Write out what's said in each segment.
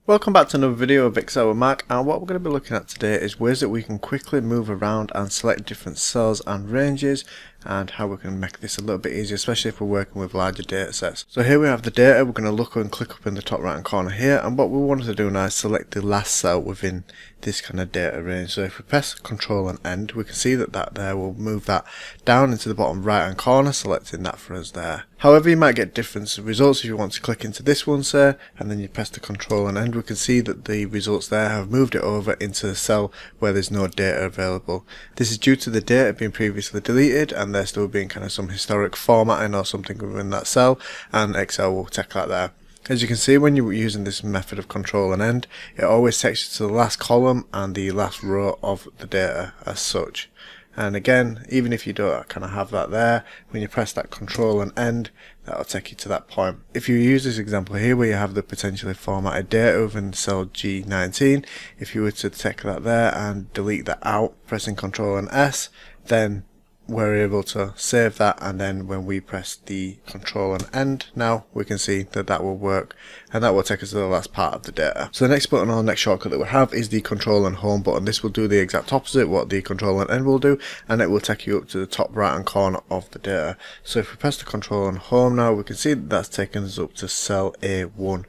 Welcome back to another video of Excel with Mark, and what we're going to be looking at today is ways that we can quickly move around and select different cells and ranges, and how we can make this a little bit easier, especially if we're working with larger data sets. So here we have the data. We're going to look and click up in the top right hand corner here, and what we wanted to do now is select the last cell within this kind of data range. So if we press Control and End, we can see that there will move that down into the bottom right hand corner, selecting that for us there. However, you might get different results if you want to click into this one, say, and then you press the Control and End. We can see that the results there have moved it over into the cell where there's no data available. This is due to the data being previously deleted and there still being kind of some historic formatting or something within that cell, and Excel will check that there. As you can see, when you're using this method of Control and End, it always takes you to the last column and the last row of the data as such. And again, even if you don't kind of have that there, when you press that Control and End, that'll take you to that point. If you use this example here where you have the potentially formatted data within cell G19, if you were to take that there and delete that out, pressing Control and S, then we're able to save that, and then when we press the Control and End now, we can see that that will work, and that will take us to the last part of the data. So the next button or next shortcut that we have is the Control and Home button. This will do the exact opposite what the Control and End will do, and it will take you up to the top right hand corner of the data. So if we press the Control and Home now, we can see that that's taken us up to cell A1.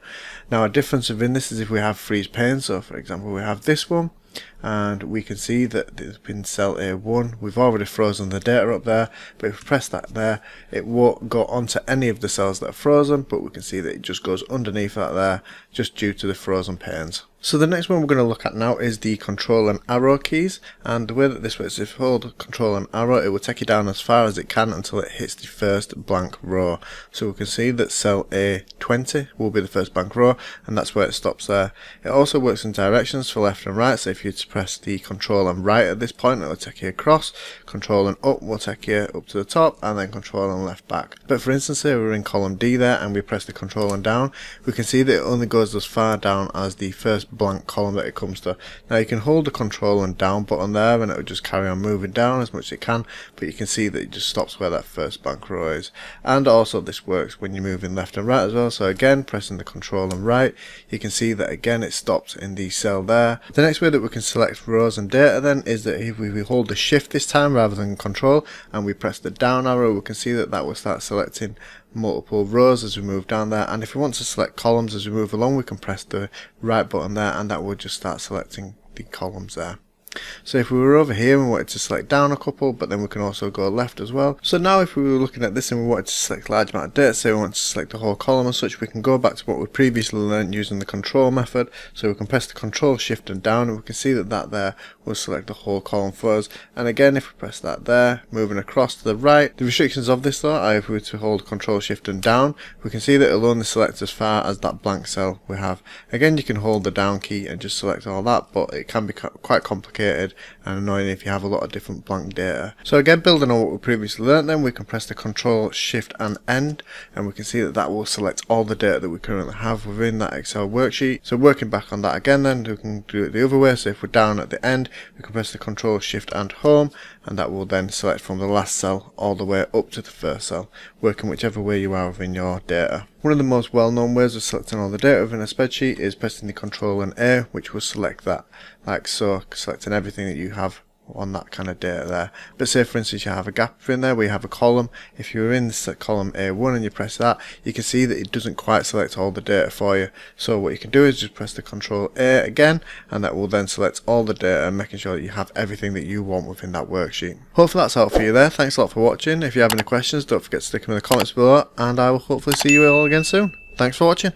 Now a difference within this is if we have freeze pane. So for example, we have this one, and we can see that it's been cell A1. We've already frozen the data up there, but if we press that there, it won't go onto any of the cells that are frozen, but we can see that it just goes underneath that there, just due to the frozen panes. So the next one we're going to look at now is the Control and Arrow keys, and the way that this works is if you hold Control and Arrow, it will take you down as far as it can until it hits the first blank row. So we can see that cell A20 will be the first blank row, and that's where it stops there. It also works in directions for left and right, so if you press the Control and Right at this point, it will take you across. Control and Up will take you up to the top, and then Control and Left back. But for instance, here we're in column D there, and we press the Control and Down, we can see that it only goes as far down as the first blank column that it comes to. Now you can hold the Control and Down button there, and it will just carry on moving down as much as it can, but you can see that it just stops where that first blank row is. And also this works when you're moving left and right as well. So again, pressing the Control and Right, you can see that again it stops in the cell there. The next way that we can select rows and data then is that if we hold the Shift this time rather than Control, and we press the down arrow, we can see that that will start selecting multiple rows as we move down there. And if we want to select columns as we move along, we can press the right button there, and that will just start selecting the columns there. So if we were over here and we wanted to select down a couple, but then we can also go left as well. So now if we were looking at this and we wanted to select a large amount of data, say we want to select the whole column and such, we can go back to what we previously learned using the Control method. So we can press the Control, Shift and Down, and we can see that that there will select the whole column for us. And again, if we press that there, moving across to the right, the restrictions of this though are if we were to hold Control, Shift and Down, we can see that it'll only select as far as that blank cell we have. Again, you can hold the down key and just select all that, but it can be quite complicated and annoying if you have a lot of different blank data. So again, building on what we previously learned, then we can press the Control, Shift and End, and we can see that that will select all the data that we currently have within that Excel worksheet. So working back on that again, then we can do it the other way. So if we're down at the end, we can press the Control, Shift and Home, and that will then select from the last cell all the way up to the first cell, working whichever way you are within your data. One of the most well-known ways of selecting all the data within a spreadsheet is pressing the Control and A, which will select that, like so, selecting everything that you have on that kind of data there. But say for instance you have a gap in there where you have a column. If you're in this column A1 and you press that, you can see that it doesn't quite select all the data for you. So what you can do is just press the Control A again, and that will then select all the data, making sure that you have everything that you want within that worksheet. Hopefully that's helpful for you there. Thanks a lot for watching. If you have any questions, don't forget to stick them in the comments below, and I will hopefully see you all again soon. Thanks for watching.